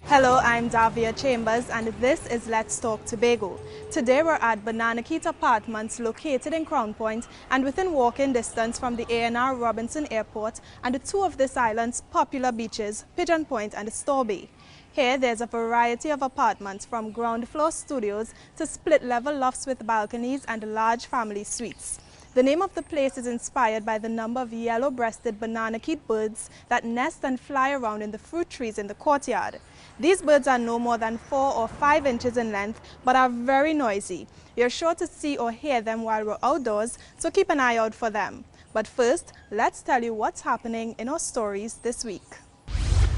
Hello, I'm Davia Chambers and this is Let's Talk Tobago. Today we're at Bananaquit Apartments located in Crown Point and within walking distance from the A&R Robinson Airport and two of this island's popular beaches, Pigeon Point and Storby. Here there's a variety of apartments from ground floor studios to split-level lofts with balconies and large family suites. The name of the place is inspired by the number of yellow-breasted bananaquit birds that nest and fly around in the fruit trees in the courtyard. These birds are no more than 4 or 5 inches in length, but are very noisy. You're sure to see or hear them while we're outdoors, so keep an eye out for them. But first, let's tell you what's happening in our stories this week.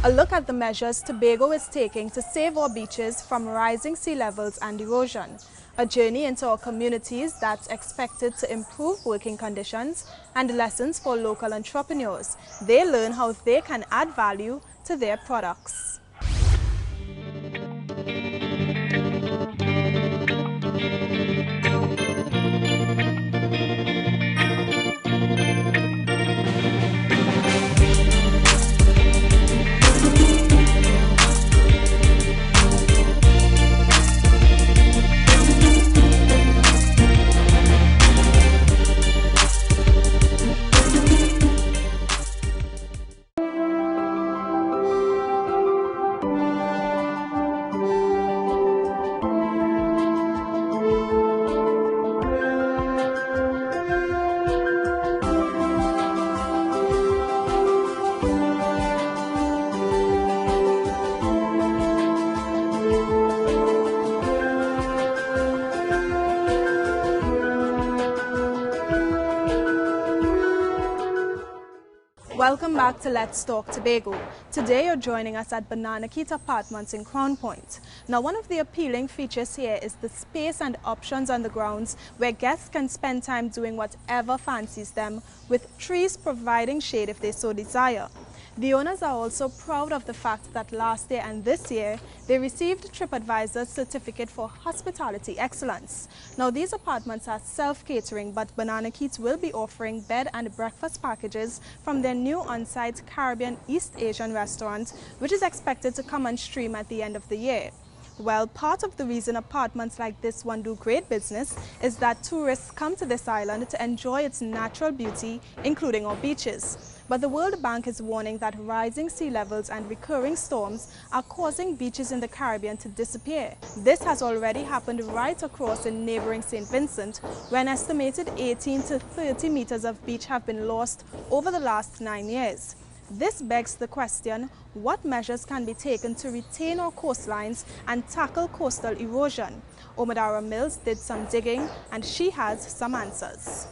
A look at the measures Tobago is taking to save our beaches from rising sea levels and erosion. A journey into our communities that's expected to improve working conditions and lessons for local entrepreneurs. They learn how they can add value to their products. Welcome back to Let's Talk Tobago. Today you're joining us at Bananaquit Apartments in Crown Point. Now, one of the appealing features here is the space and options on the grounds where guests can spend time doing whatever fancies them, with trees providing shade if they so desire. The owners are also proud of the fact that last year and this year, they received TripAdvisor's certificate for hospitality excellence. Now, these apartments are self-catering, but Bananaquit will be offering bed and breakfast packages from their new on-site Caribbean East Asian restaurant, which is expected to come on stream at the end of the year. Well, part of the reason apartments like this one do great business is that tourists come to this island to enjoy its natural beauty, including our beaches. But the World Bank is warning that rising sea levels and recurring storms are causing beaches in the Caribbean to disappear. This has already happened right across in neighboring St. Vincent, where an estimated 18 to 30 meters of beach have been lost over the last 9 years. This begs the question, what measures can be taken to retain our coastlines and tackle coastal erosion? Omadara Mills did some digging and she has some answers.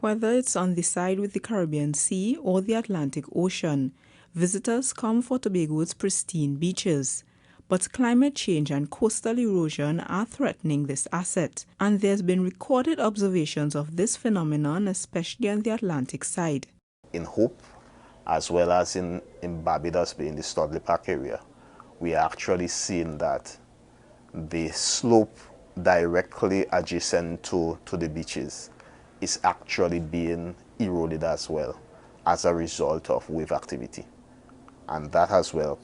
Whether it's on the side with the Caribbean Sea or the Atlantic Ocean, visitors come for Tobago's pristine beaches. But climate change and coastal erosion are threatening this asset, and there's been recorded observations of this phenomenon, especially on the Atlantic side. In Hope, as well as in Barbados Bay, in the Studley Park area, we are actually seeing that the slope directly adjacent to the beaches is actually being eroded as well as a result of wave activity. And that as well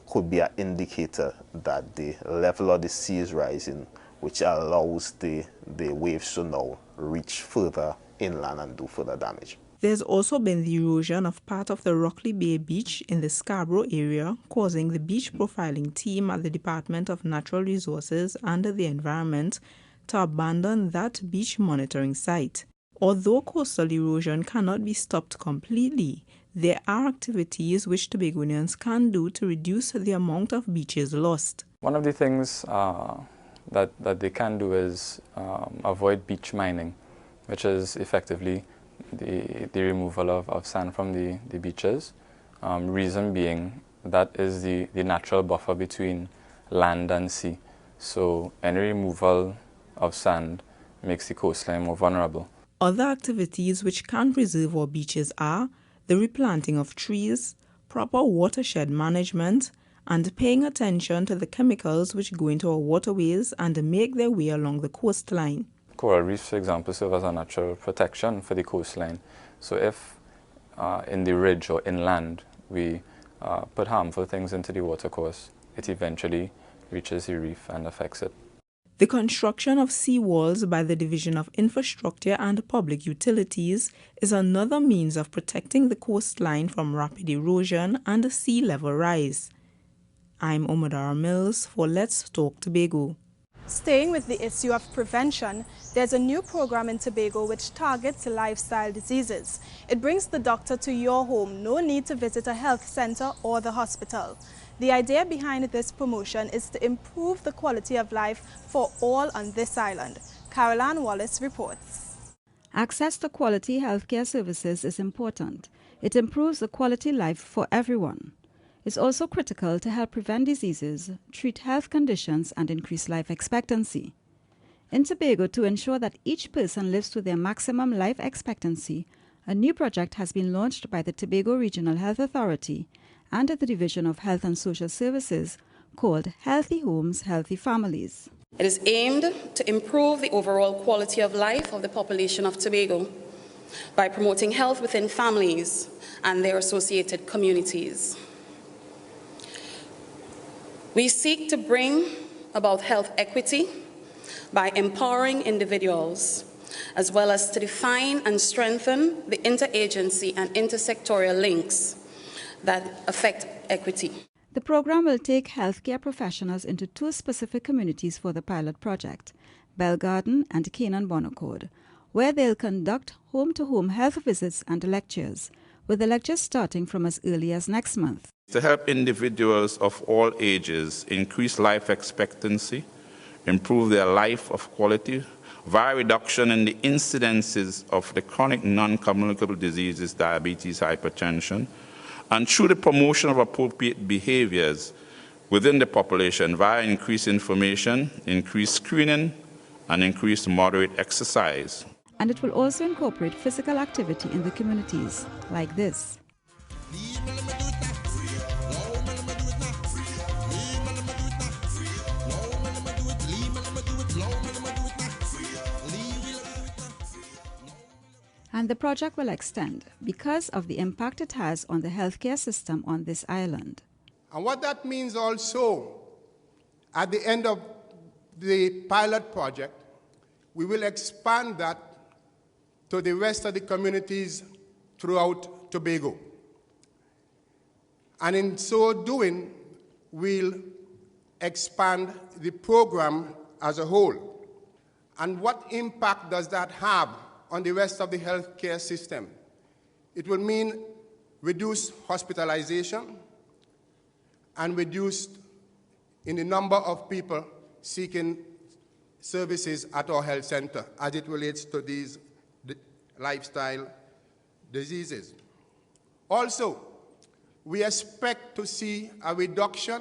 could be an indicator that the level of the sea is rising, which allows the waves to now reach further inland and do further damage. There's also been the erosion of part of the Rockley Bay Beach in the Scarborough area, causing the beach profiling team at the Department of Natural Resources and the Environment to abandon that beach monitoring site. Although coastal erosion cannot be stopped completely, there are activities which Tobagonians can do to reduce the amount of beaches lost. One of the things that they can do is avoid beach mining, which is effectively the removal of sand from the beaches. Reason being, that is the natural buffer between land and sea. So any removal of sand makes the coastline more vulnerable. Other activities which can preserve our beaches are the replanting of trees, proper watershed management, and paying attention to the chemicals which go into our waterways and make their way along the coastline. Coral reefs, for example, serve as a natural protection for the coastline. So if in the ridge or inland we put harmful things into the watercourse, it eventually reaches the reef and affects it. The construction of seawalls by the Division of Infrastructure and Public Utilities is another means of protecting the coastline from rapid erosion and sea level rise. I'm Omadara Mills for Let's Talk Tobago. Staying with the issue of prevention, there's a new program in Tobago which targets lifestyle diseases. It brings the doctor to your home, no need to visit a health center or the hospital. The idea behind this promotion is to improve the quality of life for all on this island. Caroline Wallace reports. Access to quality healthcare services is important. It improves the quality life for everyone. It's also critical to help prevent diseases, treat health conditions, and increase life expectancy. In Tobago, to ensure that each person lives to their maximum life expectancy, a new project has been launched by the Tobago Regional Health Authority and the Division of Health and Social Services called Healthy Homes, Healthy Families. It is aimed to improve the overall quality of life of the population of Tobago by promoting health within families and their associated communities. We seek to bring about health equity by empowering individuals, as well as to define and strengthen the interagency and intersectorial links that affect equity. The program will take healthcare professionals into two specific communities for the pilot project, Belgarden and Canaan Bonaccord, where they'll conduct home-to-home health visits and lectures, with the lectures starting from as early as next month. To help individuals of all ages increase life expectancy, improve their life of quality, via reduction in the incidences of the chronic non-communicable diseases, diabetes, hypertension, and through the promotion of appropriate behaviors within the population via increased information, increased screening, and increased moderate exercise. And it will also incorporate physical activity in the communities, like this. And the project will extend because of the impact it has on the healthcare system on this island. And what that means also, at the end of the pilot project, we will expand that to the rest of the communities throughout Tobago. And in so doing, we'll expand the program as a whole. And what impact does that have on the rest of the healthcare system? It will mean reduced hospitalization and reduced in the number of people seeking services at our health center as it relates to these lifestyle diseases. Also, we expect to see a reduction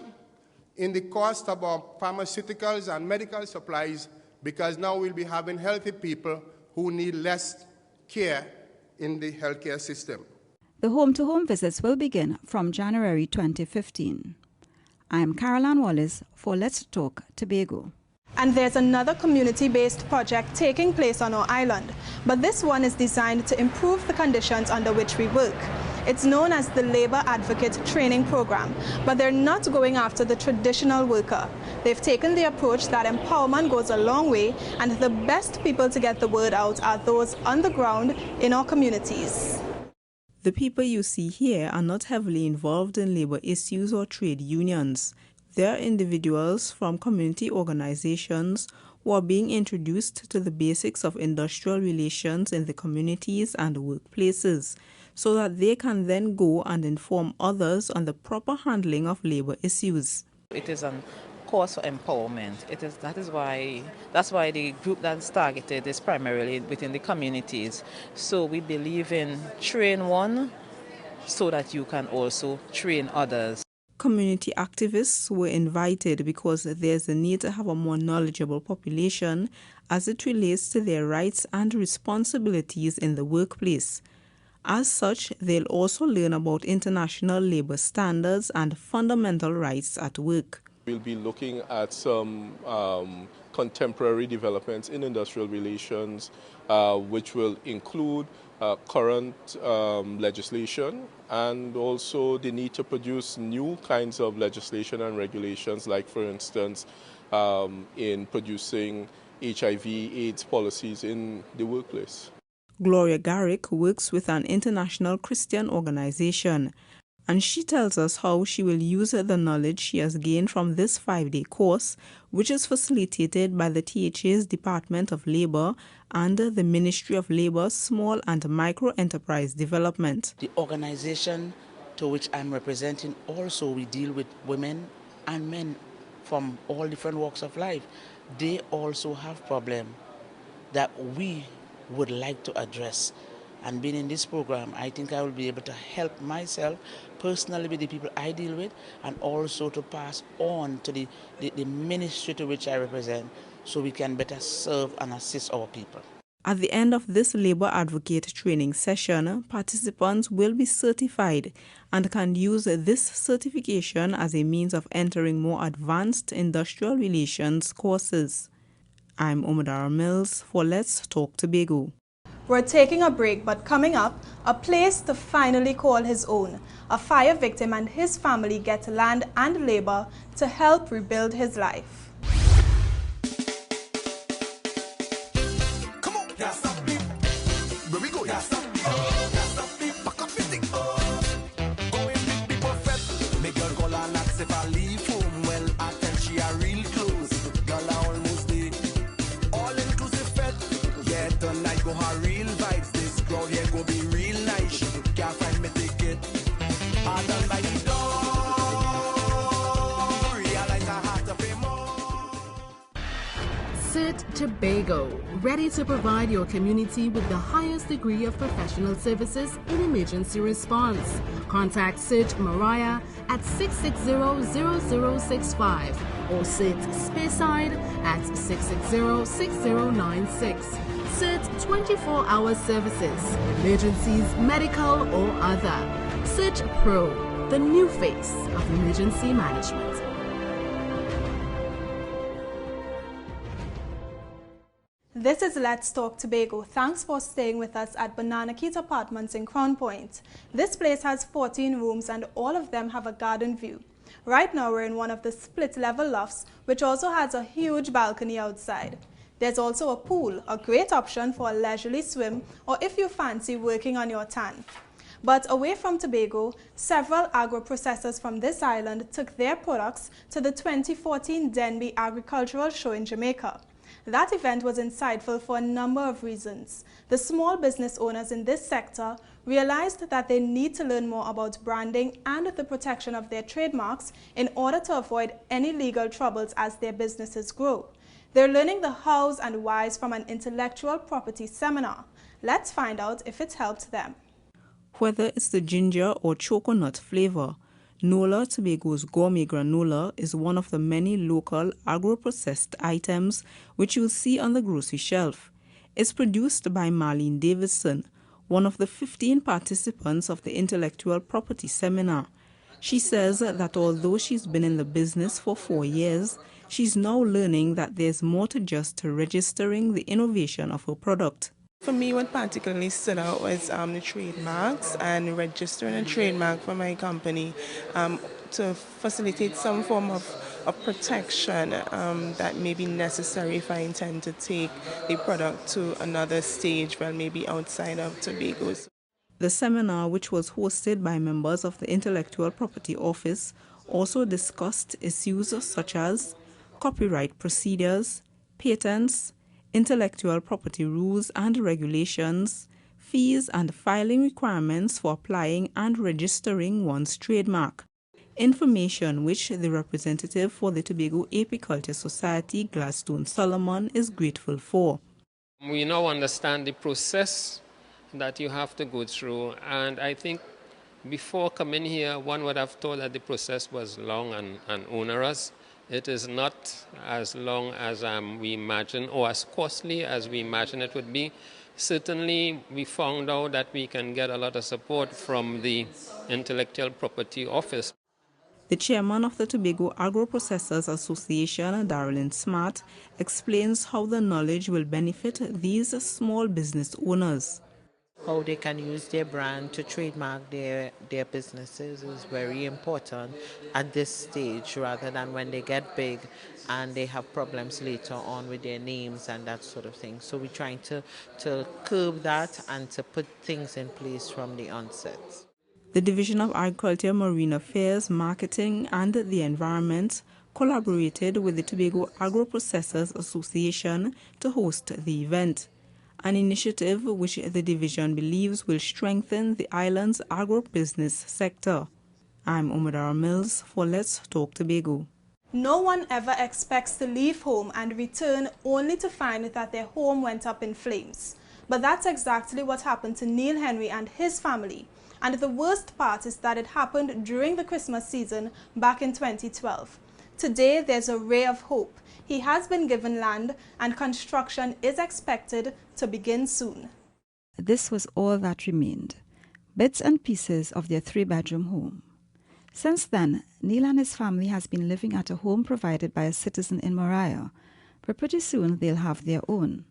in the cost of our pharmaceuticals and medical supplies because now we'll be having healthy people who need less care in the healthcare system. The home-to-home visits will begin from January 2015. I am Caroline Wallace for Let's Talk Tobago. And there's another community-based project taking place on our island, but this one is designed to improve the conditions under which we work. It's known as the Labor Advocate Training Program, but they're not going after the traditional worker. They've taken the approach that empowerment goes a long way, and the best people to get the word out are those on the ground in our communities. The people you see here are not heavily involved in labor issues or trade unions. They're individuals from community organizations who are being introduced to the basics of industrial relations in the communities and workplaces, so that they can then go and inform others on the proper handling of labor issues. It is a course for empowerment. That's why the group that's targeted is primarily within the communities. So we believe in train one so that you can also train others. Community activists were invited because there's a need to have a more knowledgeable population as it relates to their rights and responsibilities in the workplace. As such, they'll also learn about international labor standards and fundamental rights at work. We'll be looking at some contemporary developments in industrial relations, which will include current legislation and also the need to produce new kinds of legislation and regulations, like, for instance, in producing HIV/AIDS policies in the workplace. Gloria Garrick works with an international Christian organization, and she tells us how she will use the knowledge she has gained from this 5-day course, which is facilitated by the THA's Department of Labor and the Ministry of Labor Small and Micro Enterprise Development. The organization to which I'm representing also, we deal with women and men from all different walks of life. They also have problems that we would like to address. And being in this program, I think I will be able to help myself personally with the people I deal with, and also to pass on to the ministry to which I represent, so we can better serve and assist our people. At the end of this labor advocate training session, participants will be certified and can use this certification as a means of entering more advanced industrial relations courses. I'm Omadara Mills for Let's Talk Tobago. We're taking a break, but coming up, a place to finally call his own. A fire victim and his family get land and labor to help rebuild his life. Tobago, ready to provide your community with the highest degree of professional services in emergency response. Contact SIT Mariah at 660-0065 or SIT Speyside at 660-6096. SIT 24-hour services, emergencies, medical or other. SIT Pro, the new face of emergency management. This is Let's Talk Tobago. Thanks for staying with us at Bananaquit Apartments in Crown Point. This place has 14 rooms and all of them have a garden view. Right now we're in one of the split-level lofts, which also has a huge balcony outside. There's also a pool, a great option for a leisurely swim or if you fancy working on your tan. But away from Tobago, several agro-processors from this island took their products to the 2014 Denby Agricultural Show in Jamaica. That event was insightful for a number of reasons. The small business owners in this sector realized that they need to learn more about branding and the protection of their trademarks in order to avoid any legal troubles as their businesses grow. They're learning the hows and whys from an intellectual property seminar. Let's find out if it's helped them. Whether it's the ginger or coconut flavor, Nola Tobago's gourmet granola is one of the many local agro-processed items which you'll see on the grocery shelf. It's produced by Marlene Davidson, one of the 15 participants of the intellectual property seminar. She says that although she's been in the business for 4 years, she's now learning that there's more to just registering the innovation of her product. For me, what particularly stood out was the trademarks and registering a trademark for my company to facilitate some form of protection that may be necessary if I intend to take the product to another stage, well, maybe outside of Tobago. The seminar, which was hosted by members of the Intellectual Property Office, also discussed issues such as copyright procedures, patents, intellectual property rules and regulations, fees and filing requirements for applying and registering one's trademark. Information which the representative for the Tobago Apiculture Society, Gladstone Solomon, is grateful for. We now understand the process that you have to go through, and I think before coming here, one would have thought that the process was long and onerous. It is not as long as we imagine, or as costly as we imagine it would be. Certainly, we found out that we can get a lot of support from the Intellectual Property Office. The chairman of the Tobago Agro-Processors Association, Darylin Smart, explains how the knowledge will benefit these small business owners. How they can use their brand to trademark their businesses is very important at this stage, rather than when they get big and they have problems later on with their names and that sort of thing. So we're trying to curb that and to put things in place from the onset. The Division of Agriculture, Marine Affairs, Marketing and the Environment collaborated with the Tobago Agro-Processors Association to host the event, an initiative which the division believes will strengthen the island's agro-business sector. I'm Umadara Mills for Let's Talk Tobago. No one ever expects to leave home and return only to find that their home went up in flames. But that's exactly what happened to Neil Henry and his family. And the worst part is that it happened during the Christmas season back in 2012. Today, there's a ray of hope. He has been given land and construction is expected to begin soon. This was all that remained, bits and pieces of their 3-bedroom home. Since then, Neil and his family has been living at a home provided by a citizen in Moriah, but pretty soon they'll have their own.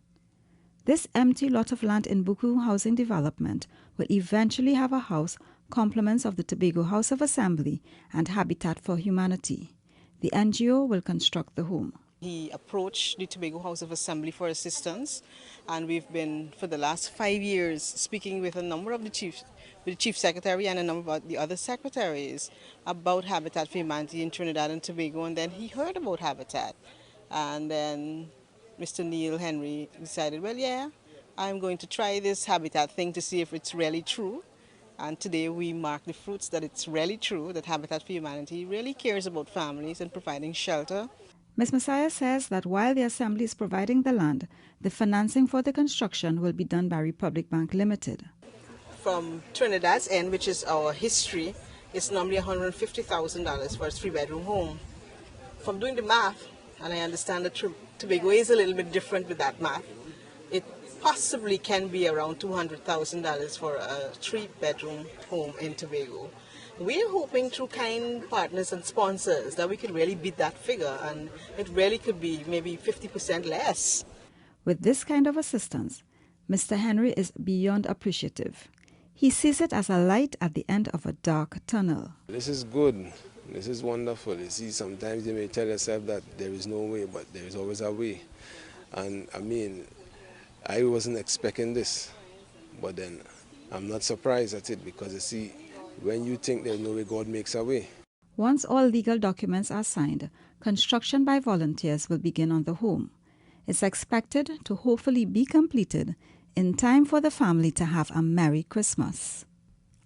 This empty lot of land in Buku Housing Development will eventually have a house, complements of the Tobago House of Assembly and Habitat for Humanity. The NGO will construct the home. He approached the Tobago House of Assembly for assistance, and we've been, for the last 5 years, speaking with a number of the Chief Secretary and a number of the other secretaries about Habitat for Humanity in Trinidad and Tobago, and then he heard about Habitat. And then Mr. Neil Henry decided, well, yeah, I'm going to try this Habitat thing to see if it's really true. And today we mark the fruits that it's really true, that Habitat for Humanity really cares about families and providing shelter. Ms. Messiah says that while the Assembly is providing the land, the financing for the construction will be done by Republic Bank Limited. From Trinidad's end, which is our history, it's normally $150,000 for a 3-bedroom home. From doing the math, and I understand that Tobago is a little bit different with that math, it possibly can be around $200,000 for a 3-bedroom home in Tobago. We're hoping through kind partners and sponsors that we could really beat that figure, and it really could be maybe 50% less. With this kind of assistance, Mr. Henry is beyond appreciative. He sees it as a light at the end of a dark tunnel. This is good. This is wonderful. You see, sometimes you may tell yourself that there is no way, but there is always a way. And I mean, I wasn't expecting this, but then I'm not surprised at it, because you see, when you think there's no way, God makes a way. Once all legal documents are signed, construction by volunteers will begin on the home. It's expected to hopefully be completed in time for the family to have a Merry Christmas.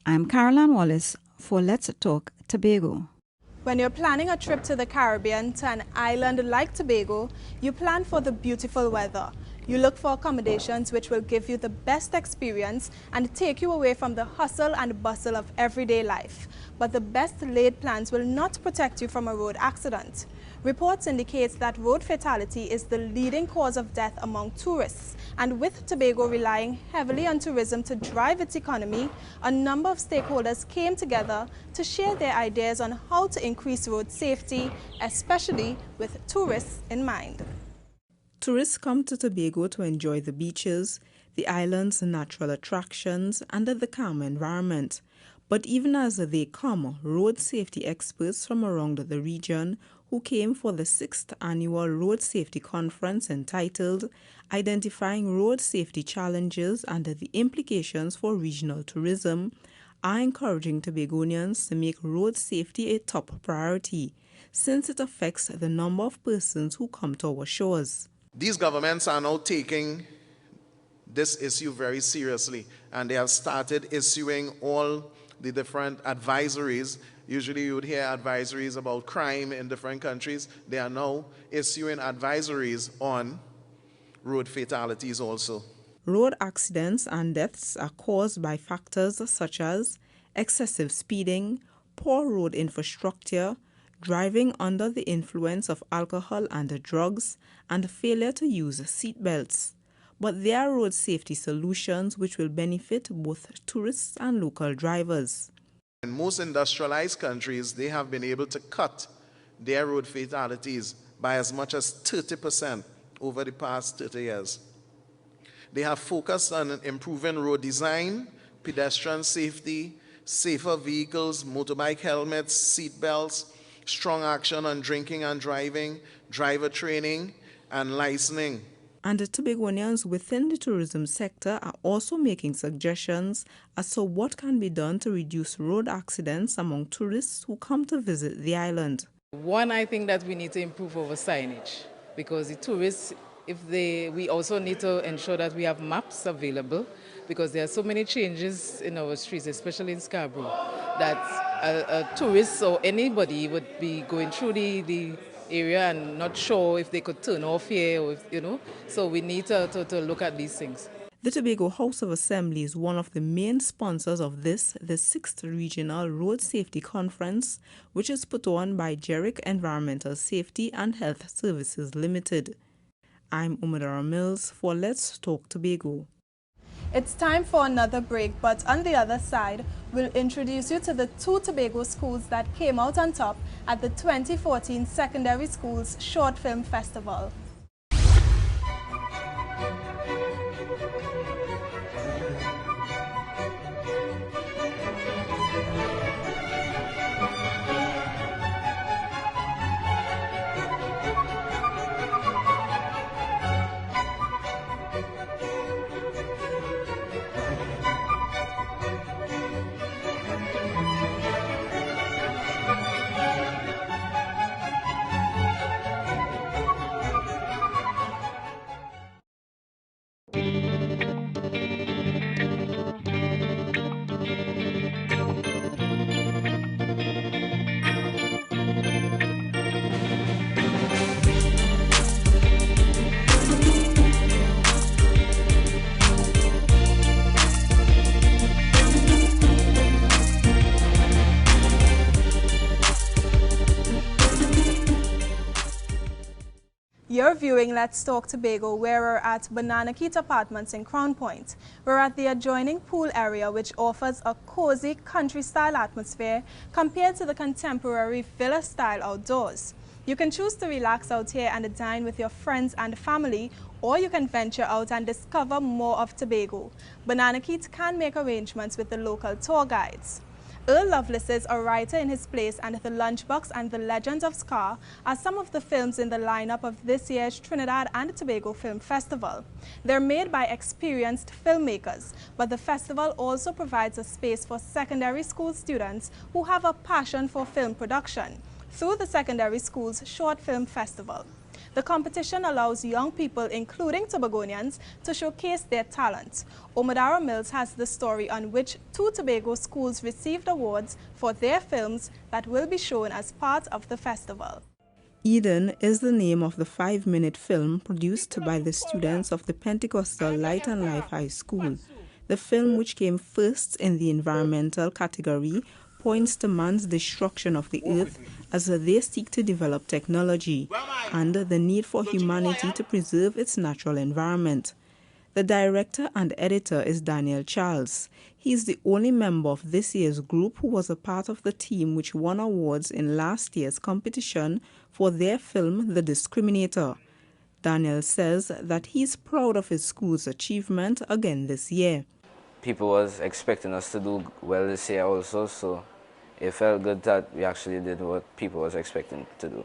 I'm Caroline Wallace for Let's Talk Tobago. When you're planning a trip to the Caribbean, to an island like Tobago, you plan for the beautiful weather. You look for accommodations which will give you the best experience and take you away from the hustle and bustle of everyday life. But the best laid plans will not protect you from a road accident. Reports indicate that road fatality is the leading cause of death among tourists. And with Tobago relying heavily on tourism to drive its economy, a number of stakeholders came together to share their ideas on how to increase road safety, especially with tourists in mind. Tourists come to Tobago to enjoy the beaches, the island's natural attractions, and the calm environment. But even as they come, road safety experts from around the region who came for the 6th annual Road Safety Conference entitled Identifying Road Safety Challenges and the Implications for Regional Tourism are encouraging Tobagonians to make road safety a top priority, since it affects the number of persons who come to our shores. These governments are now taking this issue very seriously, and they have started issuing all the different advisories. Usually you would hear advisories about crime in different countries. They are now issuing advisories on road fatalities also. Road accidents and deaths are caused by factors such as excessive speeding, poor road infrastructure, driving under the influence of alcohol and drugs, and failure to use seat belts. But there are road safety solutions which will benefit both tourists and local drivers. In most industrialized countries, they have been able to cut their road fatalities by as much as 30% over the past 30 years. They have focused on improving road design, pedestrian safety, safer vehicles, motorbike helmets, seat belts, strong action on drinking and driving, driver training, and licensing. And the Tobagonians within the tourism sector are also making suggestions as to what can be done to reduce road accidents among tourists who come to visit the island. One, I think that we need to improve our signage because the tourists, we also need to ensure that we have maps available because there are so many changes in our streets, especially in Scarborough, that a tourist or anybody would be going through the area and not sure if they could turn off here or so we need to look at these things. The Tobago House of Assembly is one of the main sponsors of the 6th Regional Road Safety Conference, which is put on by Jerick Environmental Safety and Health Services Limited. I'm Umadara Mills for Let's Talk Tobago. It's time for another break, but on the other side, we'll introduce you to the 2 Tobago schools that came out on top at the 2014 Secondary Schools Short Film Festival. You're viewing Let's Talk Tobago, where we're at Bananaquit Apartments in Crown Point. We're at the adjoining pool area, which offers a cozy country-style atmosphere compared to the contemporary villa-style outdoors. You can choose to relax out here and dine with your friends and family, or you can venture out and discover more of Tobago. Bananaquit can make arrangements with the local tour guides. Earl Lovelace is a writer in his place, and The Lunchbox and The Legends of Scar are some of the films in the lineup of this year's Trinidad and Tobago Film Festival. They're made by experienced filmmakers, but the festival also provides a space for secondary school students who have a passion for film production through the Secondary Schools Short Film Festival. The competition allows young people, including Tobagonians, to showcase their talent. Omadara Mills has the story on which 2 Tobago schools received awards for their films that will be shown as part of the festival. Eden is the name of the 5-minute film produced by the students of the Pentecostal Light and Life High School. The film, which came first in the environmental category, points to man's destruction of the earth as they seek to develop technology and the need for humanity to preserve its natural environment. The director and editor is Davia Chambers. He is the only member of this year's group who was a part of the team which won awards in last year's competition for their film The Discriminator. Daniel says that he is proud of his school's achievement again this year. People was expecting us to do well this year also, so it felt good that we actually did what people was expecting to do.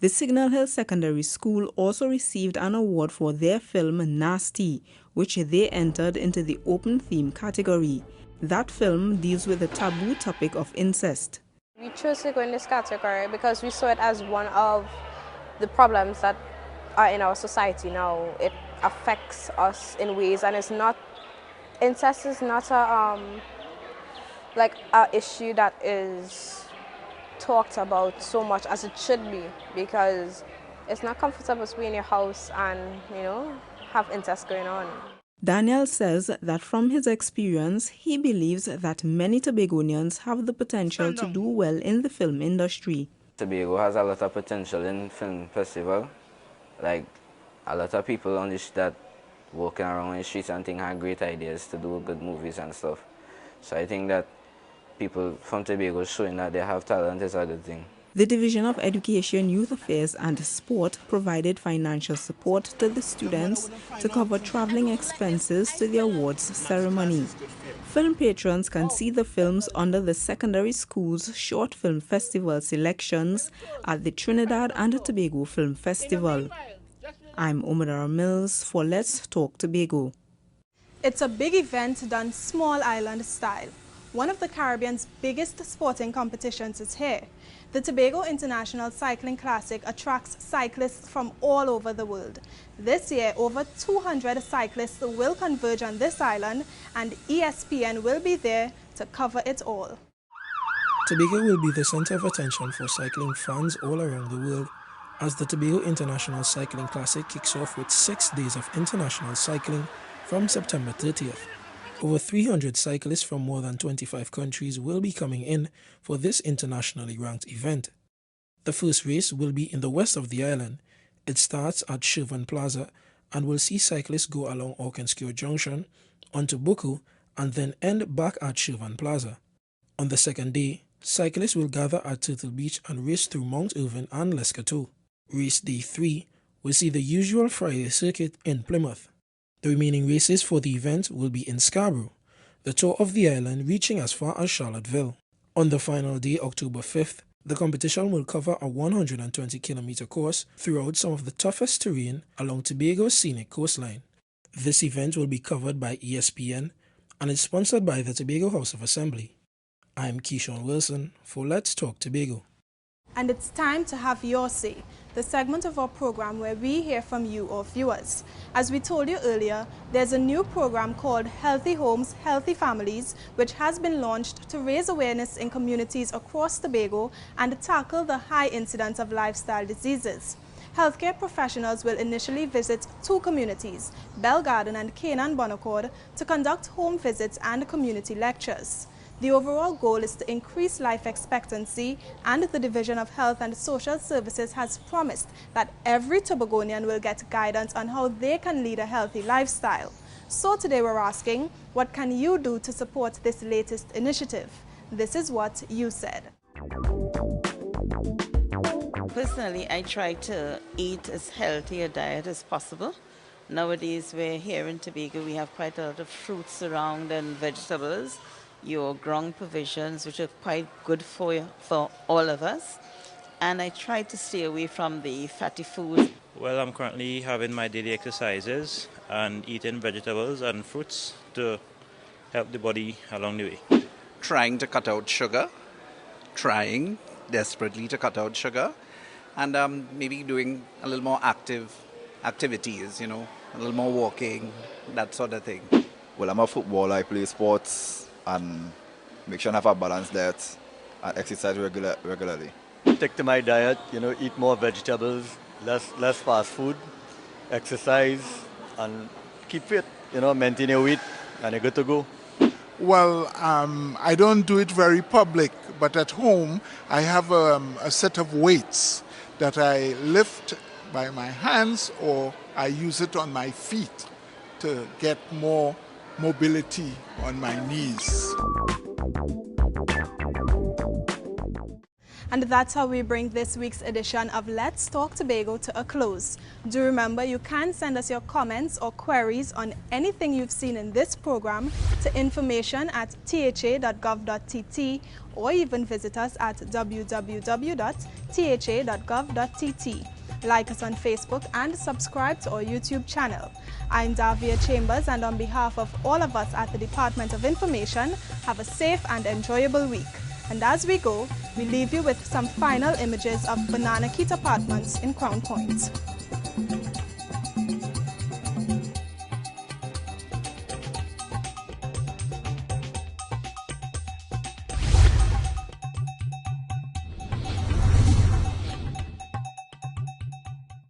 The Signal Hill Secondary School also received an award for their film Nasty, which they entered into the open theme category. That film deals with the taboo topic of incest. We chose to go in this category because we saw it as one of the problems that are in our society now. It affects us in ways, and it's not, incest is not a issue that is talked about so much as it should be, because it's not comfortable to be in your house and, have incest going on. Daniel says that from his experience, he believes that many Tobagonians have the potential to do well in the film industry. Tobago has a lot of potential in film festival. Like, a lot of people on that walking around in the streets and think have great ideas to do good movies and stuff. So I think that people from Tobago showing that they have talent is a good thing. The Division of Education, Youth Affairs and Sport provided financial support to the students to cover traveling expenses to the awards ceremony. Film patrons can see the films under the Secondary Schools Short Film Festival selections at the Trinidad and Tobago Film Festival. I'm Omadara Mills for Let's Talk Tobago. It's a big event done small island style. One of the Caribbean's biggest sporting competitions is here. The Tobago International Cycling Classic attracts cyclists from all over the world. This year, over 200 cyclists will converge on this island, and ESPN will be there to cover it all. Tobago will be the center of attention for cycling fans all around the world, as the Tobago International Cycling Classic kicks off with 6 days of international cycling from September 30th. Over 300 cyclists from more than 25 countries will be coming in for this internationally ranked event. The first race will be in the west of the island. It starts at Shervan Plaza and will see cyclists go along Orkenskio Junction, onto Buku, and then end back at Shervan Plaza. On the second day, cyclists will gather at Turtle Beach and race through Mount Irvin and Lescotho. Race Day 3 will see the usual Friday circuit in Plymouth. The remaining races for the event will be in Scarborough, the tour of the island reaching as far as Charlottesville. On the final day, October 5th, the competition will cover a 120-kilometer course throughout some of the toughest terrain along Tobago's scenic coastline. This event will be covered by ESPN and is sponsored by the Tobago House of Assembly. I'm Keyshawn Wilson for Let's Talk Tobago. And it's time to have your say, the segment of our program where we hear from you, our viewers. As we told you earlier, there's a new program called Healthy Homes, Healthy Families, which has been launched to raise awareness in communities across Tobago and tackle the high incidence of lifestyle diseases. Healthcare professionals will initially visit 2 communities, Bell Garden and Canaan Bonaccord, to conduct home visits and community lectures. The overall goal is to increase life expectancy, and the Division of Health and Social Services has promised that every Tobagonian will get guidance on how they can lead a healthy lifestyle. So today we're asking, what can you do to support this latest initiative? This is what you said. Personally, I try to eat as healthy a diet as possible. Nowadays, we're here in Tobago, we have quite a lot of fruits around and vegetables. Your ground provisions, which are quite good for all of us. And I try to stay away from the fatty food. Well, I'm currently having my daily exercises and eating vegetables and fruits to help the body along the way. Trying to cut out sugar, trying desperately to cut out sugar, and maybe doing a little more activities, a little more walking, that sort of thing. Well, I'm a footballer, I play sports, and make sure I have a balanced diet and exercise regularly. Stick to my diet, eat more vegetables, less fast food, exercise, and keep fit, maintain your weight, and you're good to go. Well, I don't do it very public, but at home I have a set of weights that I lift by my hands, or I use it on my feet to get more mobility on my knees. And that's how we bring this week's edition of Let's Talk Tobago to a close. Do remember, you can send us your comments or queries on anything you've seen in this program to information@tha.gov.tt, or even visit us at www.tha.gov.tt. Like us on Facebook and subscribe to our YouTube channel. I'm Davia Chambers, and on behalf of all of us at the Department of Information, have a safe and enjoyable week. And as we go, we leave you with some final images of Bananaquit Apartments in Crown Point.